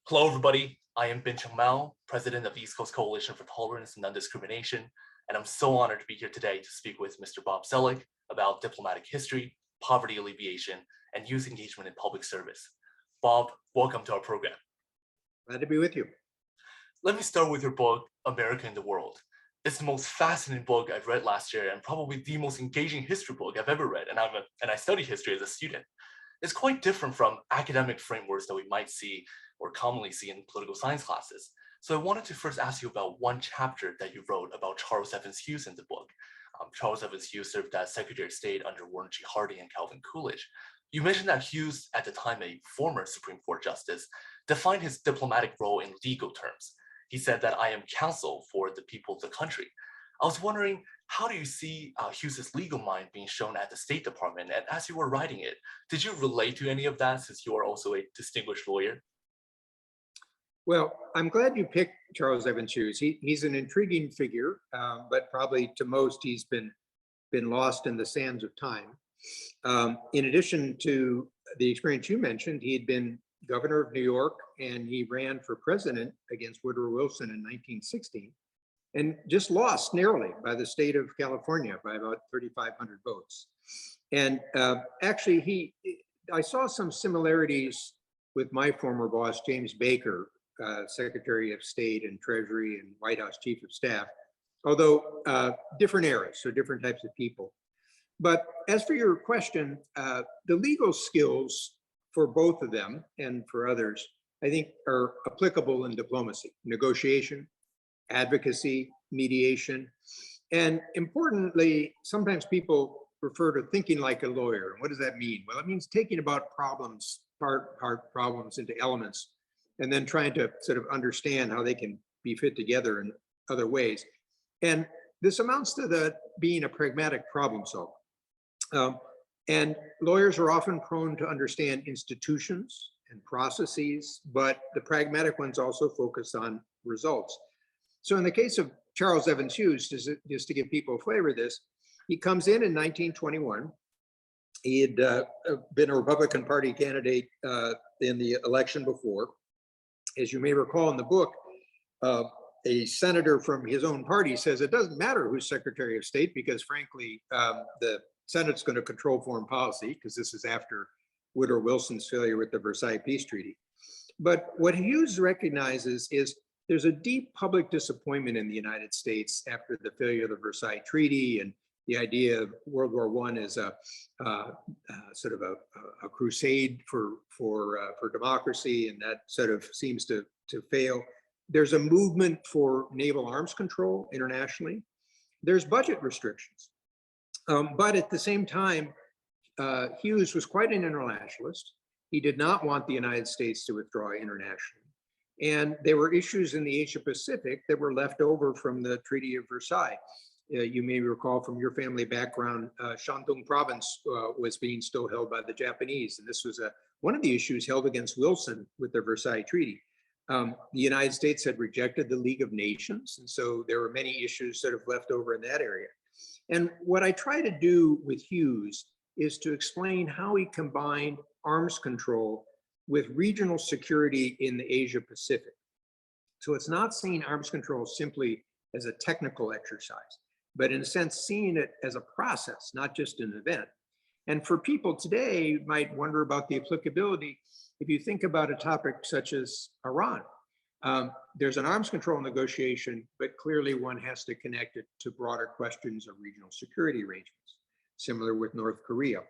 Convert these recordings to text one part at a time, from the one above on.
Hello, everybody. I am Bincheng Mao, president of East Coast Coalition for Tolerance and Non-Discrimination, and I'm so honored to be here today to speak with Mr. Bob Zoellick about diplomatic history, poverty alleviation, and youth engagement in public service. Bob, welcome to our program. Glad to be with you. Let me start with your book, America in the World. It's the most fascinating book I've read last year and probably the most engaging history book I've ever read, and I study history as a student. It's quite different from academic frameworks that we might see or commonly see in political science classes. So I wanted to first ask you about one chapter that you wrote about Charles Evans Hughes in the book. Charles Evans Hughes served as Secretary of State under Warren G. Harding and Calvin Coolidge. You mentioned that Hughes, at the time a former Supreme Court justice, defined his diplomatic role in legal terms. He said that I am counsel for the people of the country. I was wondering, how do you see Hughes's legal mind being shown at the State Department? And as you were writing it, did you relate to any of that since you are also a distinguished lawyer? Well, I'm glad you picked Charles Evans Hughes. He's an intriguing figure, but probably to most he's been lost in the sands of time. In addition to the experience you mentioned, he had been governor of New York and he ran for president against Woodrow Wilson in 1916 and just lost narrowly by the state of California by about 3,500 votes. And actually, I saw some similarities with my former boss, James Baker, Secretary of State and Treasury and White House Chief of Staff, although different eras, so different types of people. But as for your question, the legal skills for both of them and for others, I think are applicable in diplomacy, negotiation, advocacy, mediation, and importantly, sometimes people refer to thinking like a lawyer. And what does that mean? Well, it means taking about problems, part problems into elements, and then trying to sort of understand how they can be fit together in other ways. And this amounts to being a pragmatic problem solver. And lawyers are often prone to understand institutions and processes, but the pragmatic ones also focus on results. So in the case of Charles Evans Hughes, just to give people a flavor of this, he comes in 1921. He had been a Republican Party candidate in the election before. As you may recall in the book, a senator from his own party says it doesn't matter who's Secretary of State because frankly, the Senate's going to control foreign policy because this is after Woodrow Wilson's failure with the Versailles Peace Treaty. But what Hughes recognizes is there's a deep public disappointment in the United States after the failure of the Versailles Treaty and the idea of World War I as a sort of a crusade for democracy, and that sort of seems to fail. There's a movement for naval arms control internationally. There's budget restrictions. But at the same time, Hughes was quite an internationalist. He did not want the United States to withdraw internationally. And there were issues in the Asia Pacific that were left over from the Treaty of Versailles. You may recall from your family background, Shandong province was being still held by the Japanese. And this was one of the issues held against Wilson with the Versailles Treaty. The United States had rejected the League of Nations. And so there were many issues sort of left over in that area. And what I try to do with Hughes is to explain how he combined arms control with regional security in the Asia Pacific. So it's not seeing arms control simply as a technical exercise, but in a sense, seeing it as a process, not just an event. And for people today, you might wonder about the applicability. If you think about a topic such as Iran, there's an arms control negotiation, but clearly one has to connect it to broader questions of regional security arrangements, similar with North Korea.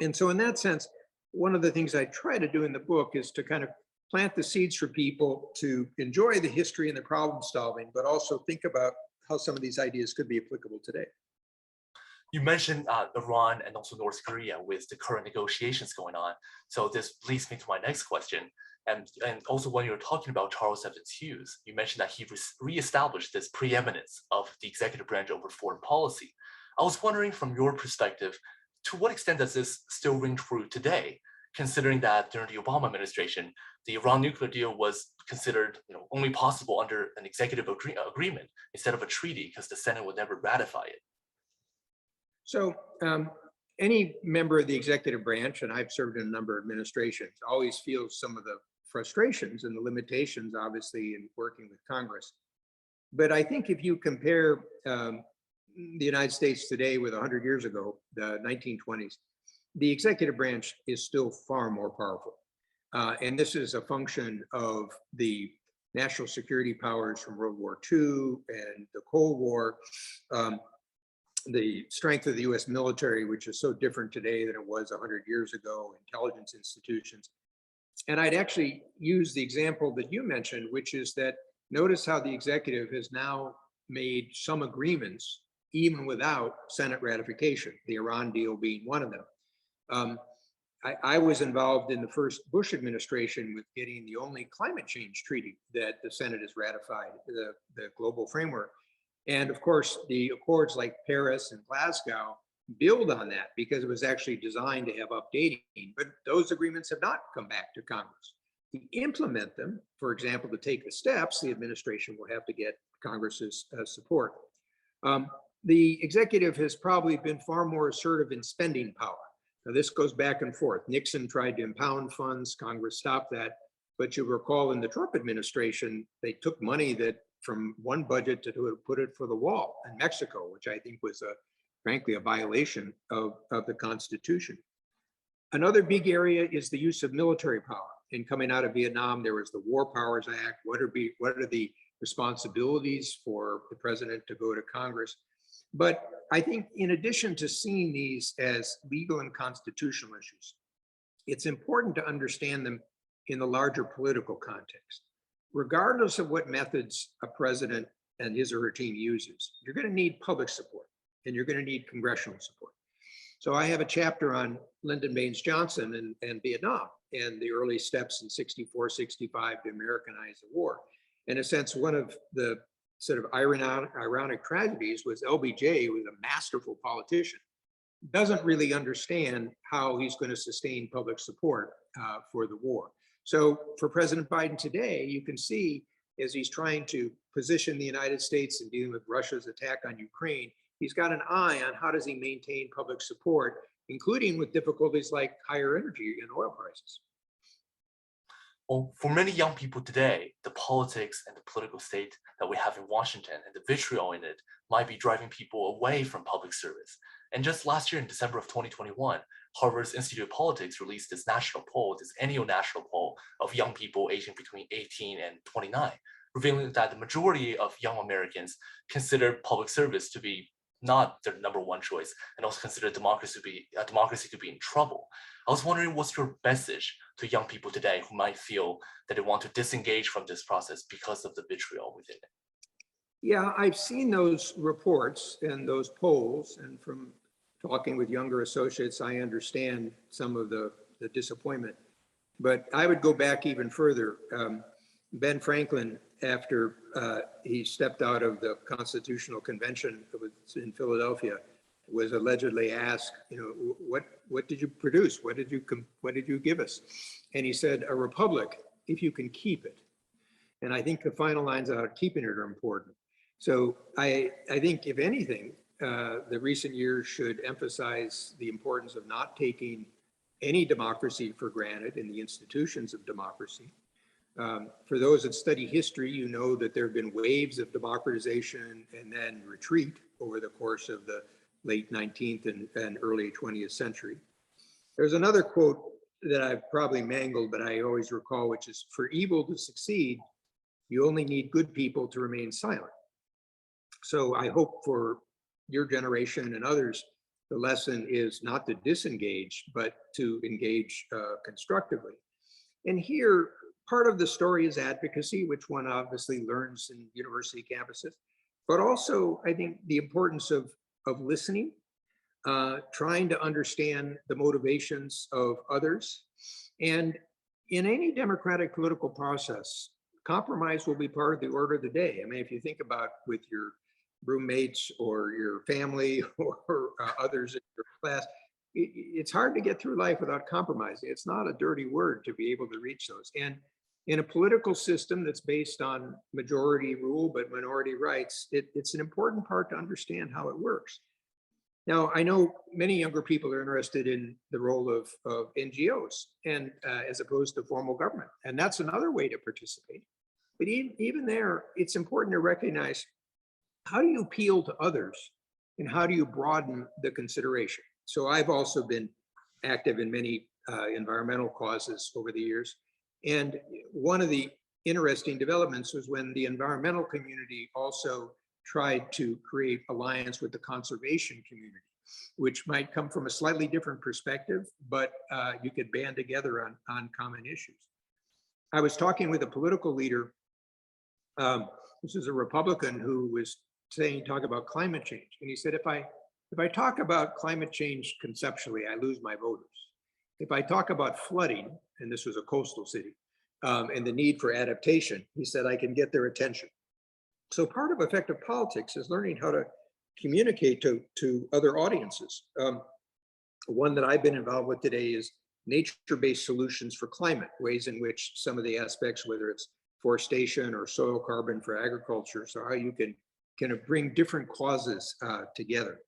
And so in that sense, one of the things I try to do in the book is to kind of plant the seeds for people to enjoy the history and the problem solving, but also think about how some of these ideas could be applicable today. You mentioned Iran and also North Korea with the current negotiations going on. So this leads me to my next question. And also when you were talking about Charles Evans Hughes, you mentioned that he reestablished this preeminence of the executive branch over foreign policy. I was wondering from your perspective, to what extent does this still ring true today, considering that during the Obama administration, the Iran nuclear deal was considered only possible under an executive agreement instead of a treaty because the Senate would never ratify it? So any member of the executive branch, and I've served in a number of administrations, always feels some of the frustrations and the limitations, obviously, in working with Congress. But I think if you compare the United States today with 100 years ago, the 1920s, the executive branch is still far more powerful. And this is a function of the national security powers from World War II and the Cold War, the strength of the US military, which is so different today than it was 100 years ago, intelligence institutions. And I'd actually use the example that you mentioned, which is that notice how the executive has now made some agreements even without Senate ratification, the Iran deal being one of them. I was involved in the first Bush administration with getting the only climate change treaty that the Senate has ratified, the global framework. And of course, the accords like Paris and Glasgow build on that because it was actually designed to have updating, but those agreements have not come back to Congress. To implement them, for example, to take the steps, the administration will have to get Congress's support. The executive has probably been far more assertive in spending power. Now, this goes back and forth. Nixon tried to impound funds, Congress stopped that. But you recall in the Trump administration, they took money that from one budget to put it for the wall in Mexico, which I think was frankly a violation of the Constitution. Another big area is the use of military power. And coming out of Vietnam, there was the War Powers Act. What are the responsibilities for the president to go to Congress? But I think in addition to seeing these as legal and constitutional issues, it's important to understand them in the larger political context. Regardless of what methods a president and his or her team uses, you're going to need public support and you're going to need congressional support. So I have a chapter on Lyndon Baines Johnson and Vietnam and the early steps in 64, 65 to Americanize the war. In a sense, one of the sort of ironic tragedies was LBJ, who was a masterful politician, doesn't really understand how he's going to sustain public support for the war. So for President Biden today, you can see as he's trying to position the United States in dealing with Russia's attack on Ukraine, he's got an eye on how does he maintain public support, including with difficulties like higher energy and oil prices. Well, for many young people today, the politics and the political state that we have in Washington and the vitriol in it might be driving people away from public service. And just last year in December of 2021, Harvard's Institute of Politics released this national poll, this annual national poll of young people aging between 18 and 29, revealing that the majority of young Americans consider public service to be not their number one choice, and also consider democracy to be in trouble. I was wondering, what's your message to young people today who might feel that they want to disengage from this process because of the vitriol within it? Yeah, I've seen those reports and those polls, and from talking with younger associates, I understand some of the disappointment. But I would go back even further. Ben Franklin, after he stepped out of the Constitutional Convention in Philadelphia, was allegedly asked, what did you produce? What did you give us? And he said, a republic, if you can keep it. And I think the final lines about keeping it are important. So I think, if anything, the recent years should emphasize the importance of not taking any democracy for granted in the institutions of democracy. For those that study history, you know that there have been waves of democratization and then retreat over the course of the late 19th and early 20th century. There's another quote that I've probably mangled, but I always recall, which is, for evil to succeed, you only need good people to remain silent. So I hope for your generation and others, the lesson is not to disengage, but to engage constructively. And here, part of the story is advocacy, which one obviously learns in university campuses, but also I think the importance of listening, trying to understand the motivations of others. And in any democratic political process, compromise will be part of the order of the day. I mean, if you think about with your roommates or your family or others in your class, it's hard to get through life without compromising. It's not a dirty word to be able to reach those. And in a political system that's based on majority rule but minority rights, it's an important part to understand how it works. Now, I know many younger people are interested in the role of NGOs and as opposed to formal government. And that's another way to participate. But even there, it's important to recognize, how do you appeal to others and how do you broaden the consideration? So I've also been active in many environmental causes over the years. And one of the interesting developments was when the environmental community also tried to create alliance with the conservation community, which might come from a slightly different perspective, but you could band together on common issues. I was talking with a political leader. This is a Republican who was talk about climate change. And he said, if I talk about climate change conceptually, I lose my voters. If I talk about flooding, and this was a coastal city, and the need for adaptation, he said, I can get their attention. So part of effective politics is learning how to communicate to other audiences. One that I've been involved with today is nature-based solutions for climate, ways in which some of the aspects, whether it's forestation or soil carbon for agriculture, so how you can kind of bring different causes together.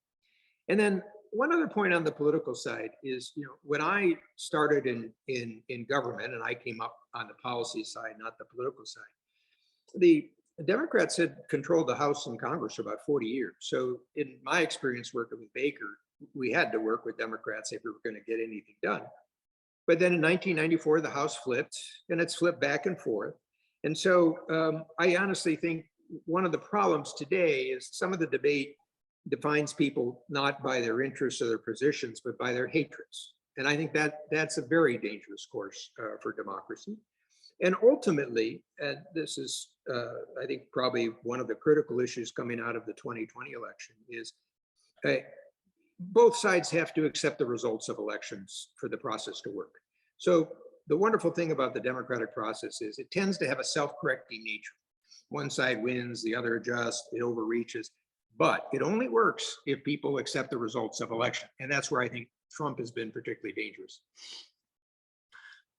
And then one other point on the political side is, when I started in government, and I came up on the policy side, not the political side, the Democrats had controlled the House and Congress for about 40 years. So in my experience working with Baker, we had to work with Democrats if we were going to get anything done. But then in 1994, the House flipped, and it's flipped back and forth. And so I honestly think one of the problems today is some of the debate defines people not by their interests or their positions, but by their hatreds. And I think that's a very dangerous course for democracy. And ultimately, and this is, I think, probably one of the critical issues coming out of the 2020 election is both sides have to accept the results of elections for the process to work. So the wonderful thing about the democratic process is it tends to have a self-correcting nature. One side wins, the other adjusts, it overreaches, but it only works if people accept the results of election. And that's where I think Trump has been particularly dangerous.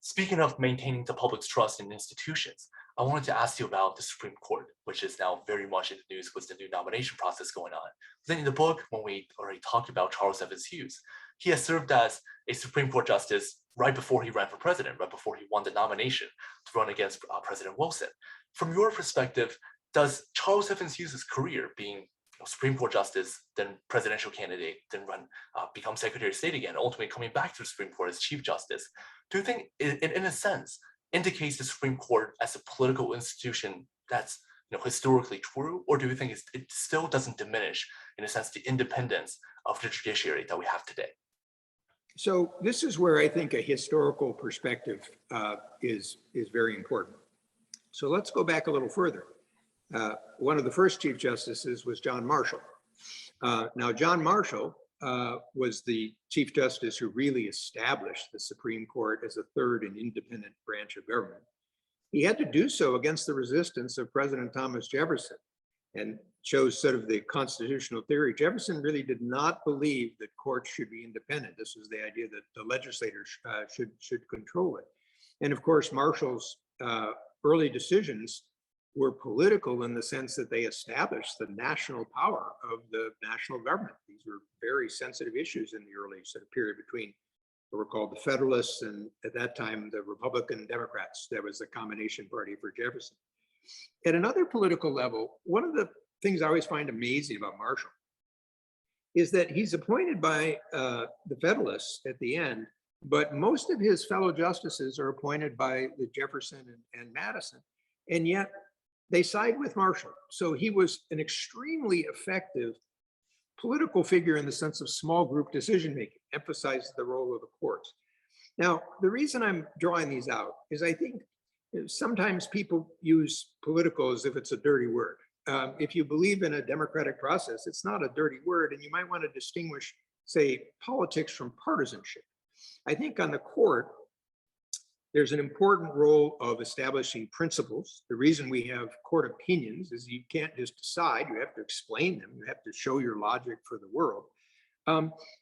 Speaking of maintaining the public's trust in institutions, I wanted to ask you about the Supreme Court, which is now very much in the news with the new nomination process going on. Then in the book, when we already talked about Charles Evans Hughes, he has served as a Supreme Court justice right before he ran for president, right before he won the nomination to run against President Wilson. From your perspective, does Charles Evans Hughes' career being Supreme Court justice, then presidential candidate, then become Secretary of State again, ultimately coming back to the Supreme Court as Chief Justice, do you think, in a sense, indicates the Supreme Court as a political institution that's historically true, or do you think it still doesn't diminish, in a sense, the independence of the judiciary that we have today? So this is where I think a historical perspective is very important. So let's go back a little further. One of the first Chief Justices was John Marshall. Now, John Marshall was the Chief Justice who really established the Supreme Court as a third and independent branch of government. He had to do so against the resistance of President Thomas Jefferson, and shows sort of the constitutional theory. Jefferson really did not believe that courts should be independent. This was the idea that the legislators should control it. And of course, Marshall's early decisions were political in the sense that they established the national power of the national government. These were very sensitive issues in the early sort of period between what were called the Federalists and at that time the Republican Democrats. That was the combination party for Jefferson. At another political level, one of the things I always find amazing about Marshall is that he's appointed by the Federalists at the end, but most of his fellow justices are appointed by the Jefferson and Madison, and yet they side with Marshall. So he was an extremely effective political figure in the sense of small group decision-making, emphasized the role of the courts. Now, the reason I'm drawing these out is I think sometimes people use political as if it's a dirty word. If you believe in a democratic process, it's not a dirty word, and you might want to distinguish, say, politics from partisanship. I think on the court, there's an important role of establishing principles. The reason we have court opinions is you can't just decide, you have to explain them, you have to show your logic for the world.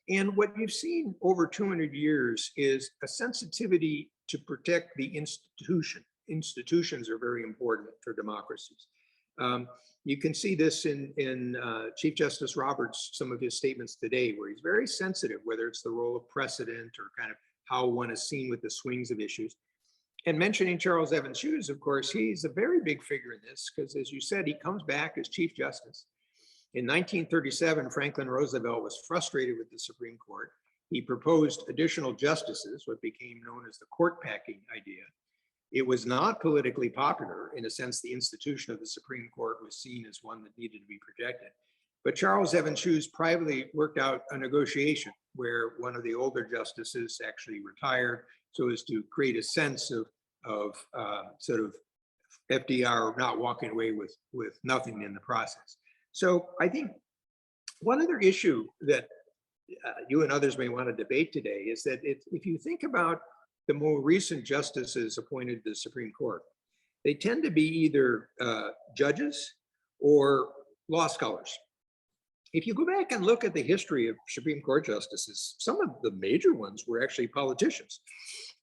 And what you've seen over 200 years is a sensitivity to protect the institution. Institutions are very important for democracies. You can see this in Chief Justice Roberts, some of his statements today, where he's very sensitive, whether it's the role of precedent or kind of how one is seen with the swings of issues. And mentioning Charles Evans Hughes, of course, he's a very big figure in this, because as you said, he comes back as Chief Justice. In 1937, Franklin Roosevelt was frustrated with the Supreme Court. He proposed additional justices, what became known as the court packing idea. It was not politically popular. In a sense, the institution of the Supreme Court was seen as one that needed to be protected. But Charles Evans Hughes privately worked out a negotiation where one of the older justices actually retired, so as to create a sense of sort of FDR not walking away with nothing in the process. So I think one other issue that you and others may want to debate today is that if you think about the more recent justices appointed to the Supreme Court, they tend to be either judges or law scholars. If you go back and look at the history of Supreme Court justices, some of the major ones were actually politicians.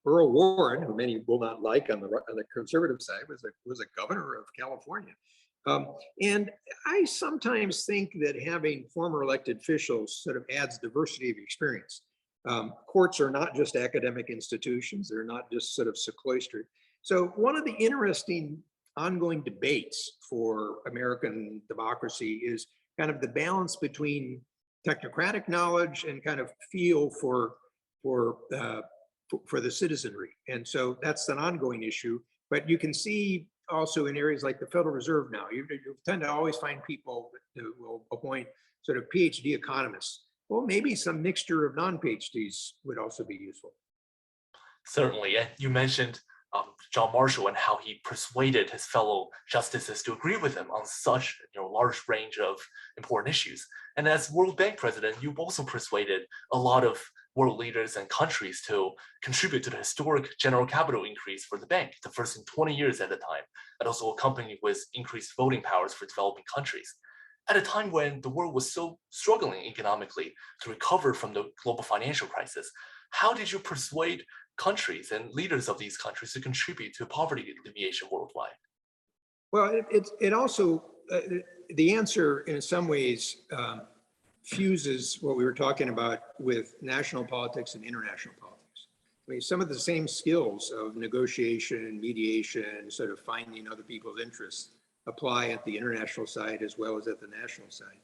Earl Warren, who many will not like on the conservative side, was a governor of California. And I sometimes think that having former elected officials sort of adds diversity of experience. Courts are not just academic institutions. They're not just sort of sequestered. So one of the interesting ongoing debates for American democracy is kind of the balance between technocratic knowledge and kind of feel for the citizenry. And so that's an ongoing issue. But you can see also in areas like the Federal Reserve now, you tend to always find people who will appoint sort of PhD economists. Well, maybe some mixture of non-PhDs would also be useful. Certainly, and you mentioned John Marshall and how he persuaded his fellow justices to agree with him on such large range of important issues. And as World Bank president, you've also persuaded a lot of world leaders and countries to contribute to the historic general capital increase for the bank, the first in 20 years at the time, and also accompanied with increased voting powers for developing countries. At a time when the world was so struggling economically to recover from the global financial crisis, how did you persuade countries and leaders of these countries to contribute to poverty alleviation worldwide? Well, it also, the answer in some ways fuses what we were talking about with national politics and international politics. I mean, some of the same skills of negotiation, mediation, sort of finding other people's interests apply at the international side as well as at the national side.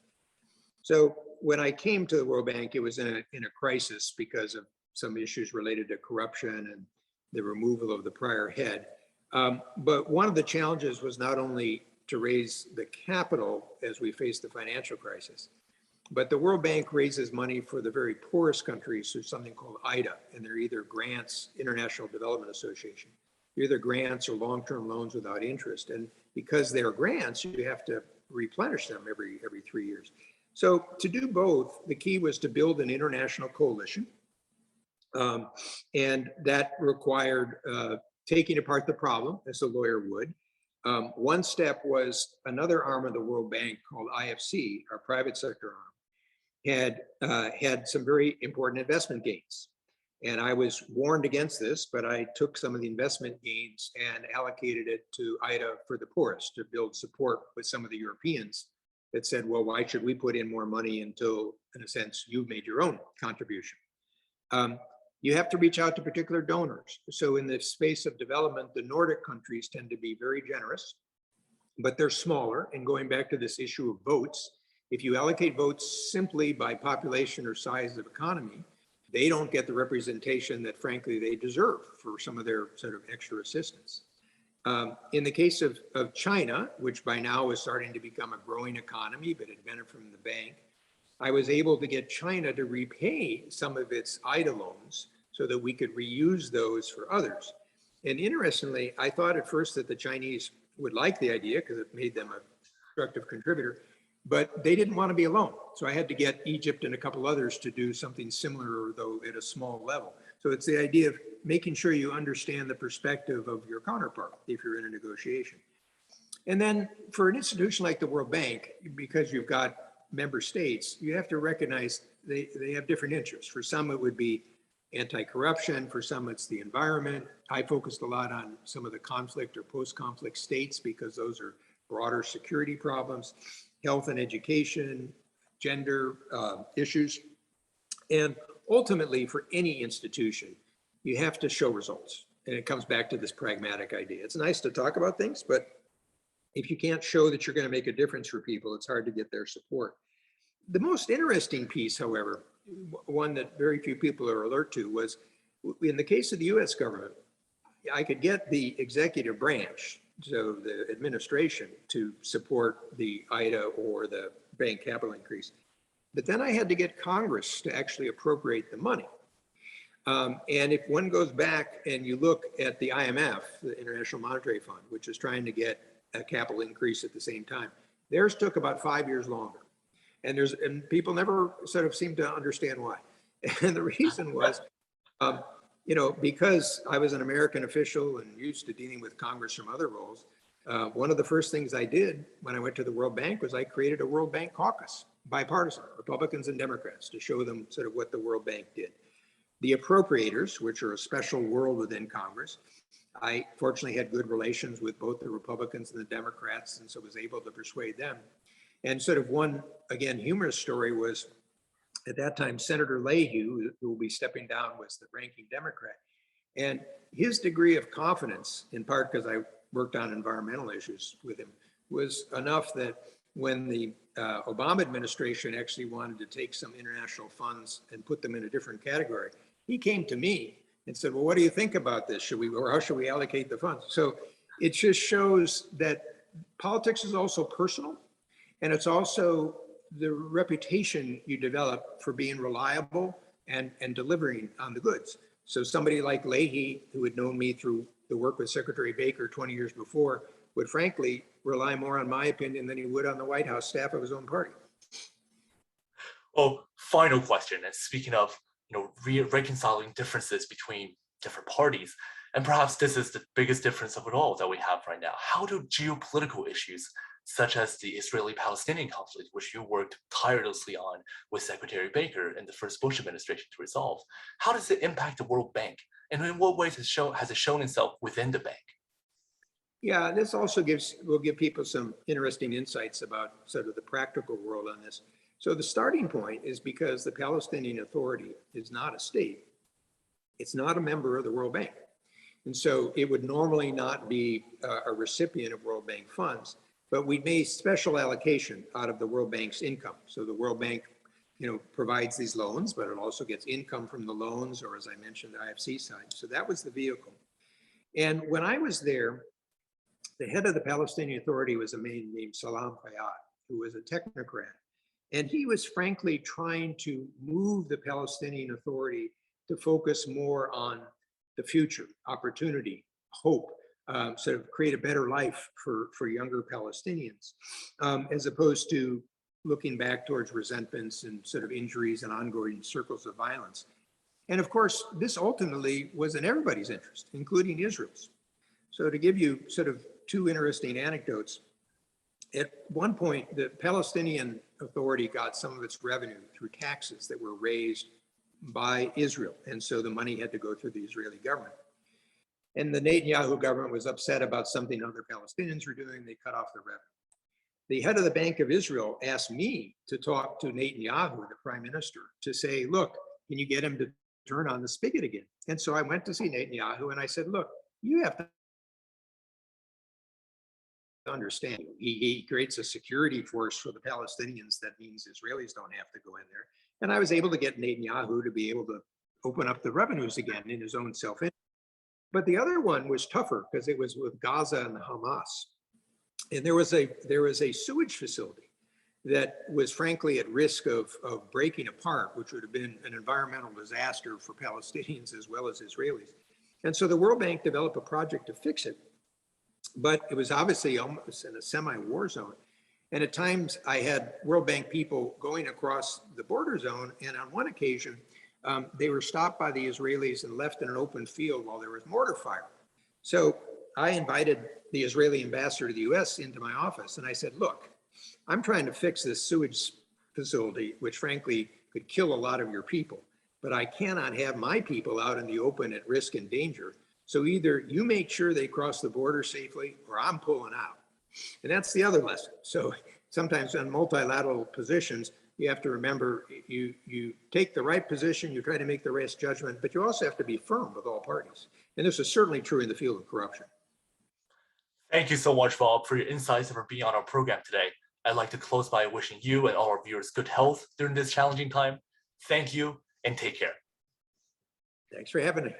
So when I came to the World Bank, it was in a crisis because of some issues related to corruption and the removal of the prior head. But one of the challenges was not only to raise the capital as we face the financial crisis, but the World Bank raises money for the very poorest countries through something called IDA, and they're either grants, International Development Association, either grants or long-term loans without interest. And because they're grants, you have to replenish them every 3 years. So to do both, the key was to build an international coalition. And that required taking apart the problem, as a lawyer would. One step was another arm of the World Bank called IFC, our private sector arm, had some very important investment gains. And I was warned against this, but I took some of the investment gains and allocated it to IDA for the poorest to build support with some of the Europeans that said, well, why should we put in more money until, in a sense, you've made your own contribution? You have to reach out to particular donors. So in the space of development, the Nordic countries tend to be very generous, but they're smaller. And going back to this issue of votes, if you allocate votes simply by population or size of economy, they don't get the representation that frankly they deserve for some of their sort of extra assistance. In the case of China, which by now is starting to become a growing economy, but had benefited from the bank, I was able to get China to repay some of its IDA loans so that we could reuse those for others. And interestingly, I thought at first that the Chinese would like the idea because it made them a constructive contributor, but they didn't want to be alone. So I had to get Egypt and a couple others to do something similar, though at a small level. So it's the idea of making sure you understand the perspective of your counterpart if you're in a negotiation. And then for an institution like the World Bank, because you've got member states, you have to recognize they have different interests. For some, it would be anti-corruption. For some, it's the environment. I focused a lot on some of the conflict or post-conflict states because those are broader security problems, health and education, gender issues. And ultimately, for any institution, you have to show results. And it comes back to this pragmatic idea. It's nice to talk about things, but if you can't show that you're going to make a difference for people, it's hard to get their support. The most interesting piece, however, one that very few people are alert to, was in the case of the US government, I could get the executive branch, so the administration, to support the IDA or the bank capital increase. But then I had to get Congress to actually appropriate the money. And if one goes back and you look at the IMF, the International Monetary Fund, which is trying to get a capital increase at the same time, theirs took about 5 years longer. And people never sort of seem to understand why. And the reason was, because I was an American official and used to dealing with Congress from other roles, one of the first things I did when I went to the World Bank was I created a World Bank caucus, bipartisan, Republicans and Democrats, to show them sort of what the World Bank did. The appropriators, which are a special world within Congress, I fortunately had good relations with both the Republicans and the Democrats, and so was able to persuade them. And sort of one, again, humorous story was, at that time, Senator Leahy, who will be stepping down, was the ranking Democrat. And his degree of confidence, in part because I worked on environmental issues with him, was enough that when the Obama administration actually wanted to take some international funds and put them in a different category, he came to me and said, well, what do you think about this? Or how should we allocate the funds? So it just shows that politics is also personal, and it's also the reputation you develop for being reliable and delivering on the goods. So somebody like Leahy, who had known me through the work with Secretary Baker 20 years before, would frankly rely more on my opinion than he would on the White House staff of his own party. Well, final question. And speaking of, reconciling differences between different parties, and perhaps this is the biggest difference of it all that we have right now. How do geopolitical issues such as the Israeli-Palestinian conflict, which you worked tirelessly on with Secretary Baker in the first Bush administration to resolve, how does it impact the World Bank? And in what ways has it shown itself within the bank? Yeah, this also will give people some interesting insights about sort of the practical world on this. So the starting point is because the Palestinian Authority is not a state. It's not a member of the World Bank. And so it would normally not be a recipient of World Bank funds, but we made special allocation out of the World Bank's income. So the World Bank, provides these loans, but it also gets income from the loans, or as I mentioned, the IFC side. So that was the vehicle. And when I was there, the head of the Palestinian Authority was a man named Salam Fayyad, who was a technocrat. And he was frankly trying to move the Palestinian Authority to focus more on the future, opportunity, hope, sort of create a better life for younger Palestinians, as opposed to looking back towards resentments and sort of injuries and ongoing circles of violence. And of course, this ultimately was in everybody's interest, including Israel's. So to give you sort of two interesting anecdotes, at one point, the Palestinian Authority got some of its revenue through taxes that were raised by Israel. And so the money had to go through the Israeli government. And the Netanyahu government was upset about something other Palestinians were doing. They cut off the revenue. The head of the Bank of Israel asked me to talk to Netanyahu, the prime minister, to say, look, can you get him to turn on the spigot again? And so I went to see Netanyahu and I said, look, you have to understand, he creates a security force for the Palestinians. That means Israelis don't have to go in there. And I was able to get Netanyahu to be able to open up the revenues again in his own self-interest. But the other one was tougher because it was with Gaza and Hamas. And there was a sewage facility that was frankly at risk of breaking apart, which would have been an environmental disaster for Palestinians as well as Israelis. And so the World Bank developed a project to fix it, but it was obviously almost in a semi-war zone. And at times I had World Bank people going across the border zone, and on one occasion, they were stopped by the Israelis and left in an open field while there was mortar fire. So I invited the Israeli ambassador to the US into my office, and I said, look, I'm trying to fix this sewage facility, which frankly could kill a lot of your people, but I cannot have my people out in the open at risk and danger. So either you make sure they cross the border safely or I'm pulling out. And that's the other lesson. So sometimes on multilateral positions, you have to remember you take the right position, you try to make the right judgment, but you also have to be firm with all parties. And this is certainly true in the field of corruption. Thank you so much, Bob, for your insights and for being on our program today. I'd like to close by wishing you and all our viewers good health during this challenging time. Thank you and take care. Thanks for having me.